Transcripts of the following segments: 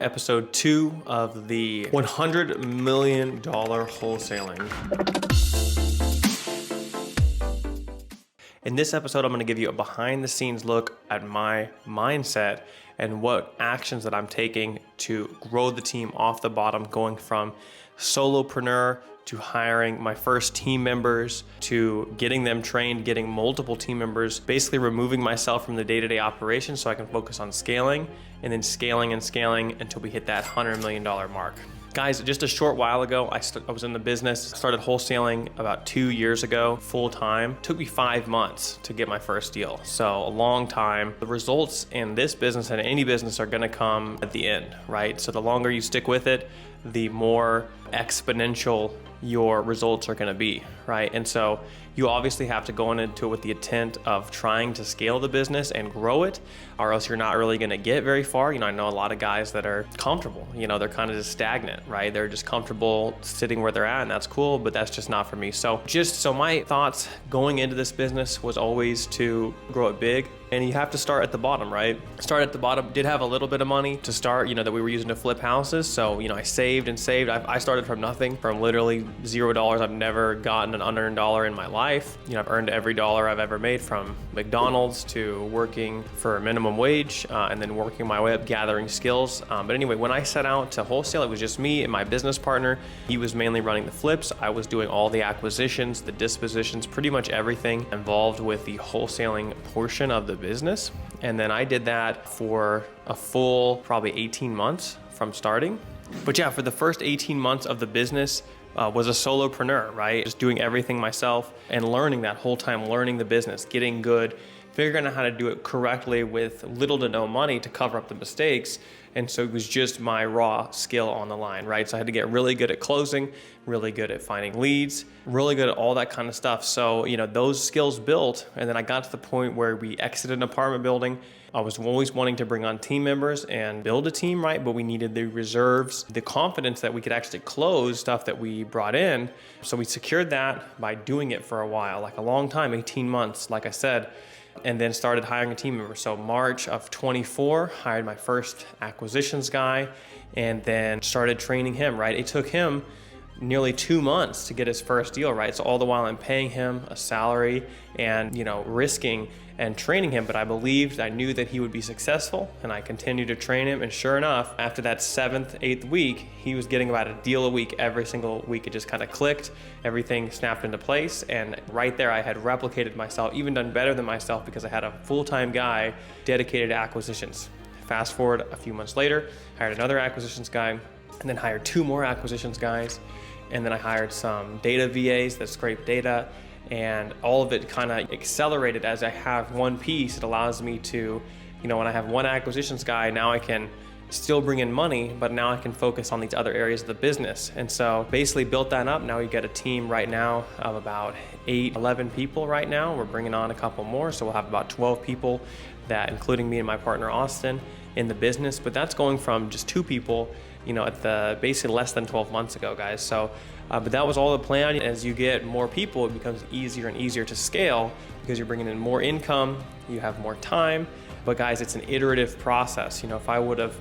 Episode 2 of the $100 million wholesaling. In this episode, I'm going to give you a behind the scenes look at my mindset and what actions that I'm taking to grow the team off the bottom, going from solopreneur to hiring my first team members, to getting them trained, getting multiple team members, basically removing myself from the day-to-day operations so I can focus on scaling, and then scaling and scaling until we hit that $100 million mark. Guys, just a short while ago, I was in the business, started wholesaling about 2 years ago, full time. Took me 5 months to get my first deal. So a long time. The results in this business and any business are gonna come at the end, right? So the longer you stick with it, the more exponential your results are gonna be, right? And so you obviously have to go into it with the intent of trying to scale the business and grow it, or else you're not really gonna get very far. I know a lot of guys that are comfortable, they're kind of just stagnant, right? They're just comfortable sitting where they're at, and that's cool, but that's just not for me. So my thoughts going into this business was always to grow it big. And you have to start at the bottom, right? Start at the bottom. Did have a little bit of money to start, that we were using to flip houses. So, I saved and saved. I started from nothing, from literally $0. I've never gotten an unearned dollar in my life. I've earned every dollar I've ever made, from McDonald's to working for minimum wage, and then working my way up, gathering skills. But anyway, when I set out to wholesale, it was just me and my business partner. He was mainly running the flips. I was doing all the acquisitions, the dispositions, pretty much everything involved with the wholesaling portion of the business. And then I did that for a full probably 18 months from starting. But yeah, for the first 18 months of the business, was a solopreneur, right? Just doing everything myself and learning that whole time, learning the business, getting good, figuring out how to do it correctly with little to no money to cover up the mistakes. And so it was just my raw skill on the line, right? So I had to get really good at closing, really good at finding leads, really good at all that kind of stuff. So, those skills built, and then I got to the point where we exited an apartment building. I was always wanting to bring on team members and build a team, right? But we needed the reserves, the confidence that we could actually close stuff that we brought in. So we secured that by doing it for a while, like a long time, 18 months, like I said, and then started hiring a team member. So March of 24, hired my first acquisitions guy, and then started training him, right? It took him nearly 2 months to get his first deal, right? So all the while I'm paying him a salary and, risking and training him, but I knew that he would be successful, and I continued to train him. And sure enough, after that 7th, 8th week, he was getting about a deal a week every single week. It just kind of clicked, everything snapped into place. And right there, I had replicated myself, even done better than myself, because I had a full-time guy dedicated to acquisitions. Fast forward a few months later, hired another acquisitions guy, and then hired 2 more acquisitions guys. And then I hired some data VAs that scrape data, and all of it kind of accelerated as I have one piece. It allows me to, when I have one acquisitions guy, now I can still bring in money, but now I can focus on these other areas of the business. And so basically built that up. Now we get a team right now of about 11 people right now. We're bringing on a couple more. So we'll have about 12 people, that including me and my partner, Austin, in the business. But that's going from just 2 people, at the basically less than 12 months ago, guys. So, but that was all the plan. As you get more people, it becomes easier and easier to scale, because you're bringing in more income, you have more time. But guys, it's an iterative process. If I would have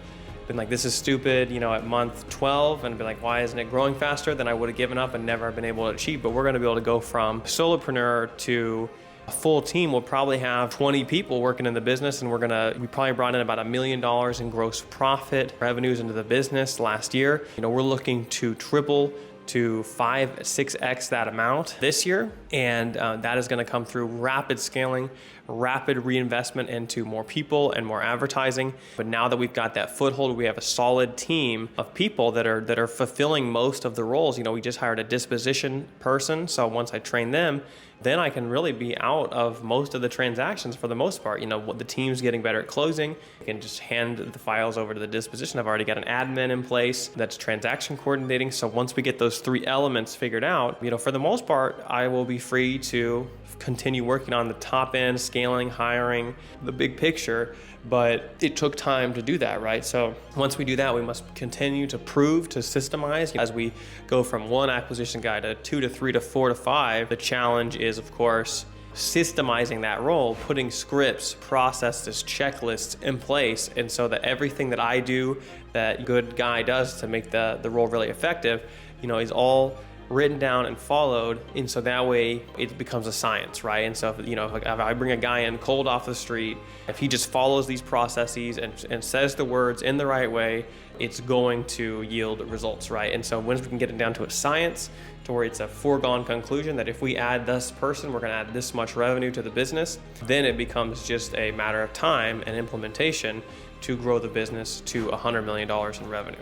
been like, this is stupid, at month 12, and been like, why isn't it growing faster? Then I would have given up and never been able to achieve. But we're going to be able to go from solopreneur to a full team. We'll probably have 20 people working in the business, and we probably brought in about $1 million in gross profit revenues into the business last year. We're looking to triple to 5-6x that amount this year. And that is going to come through rapid scaling, rapid reinvestment into more people and more advertising. But now that we've got that foothold, we have a solid team of people that are fulfilling most of the roles. We just hired a disposition person. So once I train them, then I can really be out of most of the transactions for the most part. The team's getting better at closing. I can just hand the files over to the disposition. I've already got an admin in place that's transaction coordinating. So once we get those 3 elements figured out, for the most part, I will be free to continue working on the top end, scaling, hiring, the big picture. But it took time to do that, right? So once we do that, we must continue to prove, to systemize. As we go from 1 acquisition guy to 2 to 3 to 4 to 5, the challenge is, of course, systemizing that role, putting scripts, processes, checklists in place, and so that everything that I do, that good guy does to make the role really effective, is all written down and followed, and so that way it becomes a science, right? And so if I bring a guy in cold off the street, if he just follows these processes and says the words in the right way, it's going to yield results, right? And so once we can get it down to a science, to where it's a foregone conclusion that if we add this person, we're going to add this much revenue to the business, then it becomes just a matter of time and implementation to grow the business to $100 million in revenue,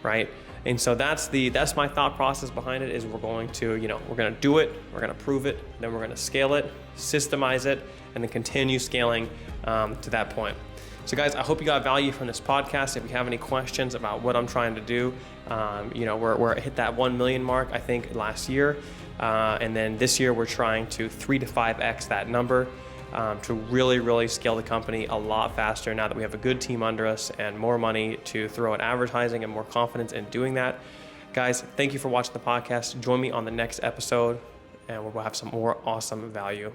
right? And so that's my thought process behind it. Is we're going to do it, we're going to prove it, then we're going to scale it, systemize it, and then continue scaling to that point. So guys, I hope you got value from this podcast. If you have any questions about what I'm trying to do, we're hit that 1 million mark, I think, last year. And then this year we're trying to 3 to 5x that number to really, really scale the company a lot faster now that we have a good team under us and more money to throw at advertising and more confidence in doing that. Guys, thank you for watching the podcast. Join me on the next episode and we'll have some more awesome value.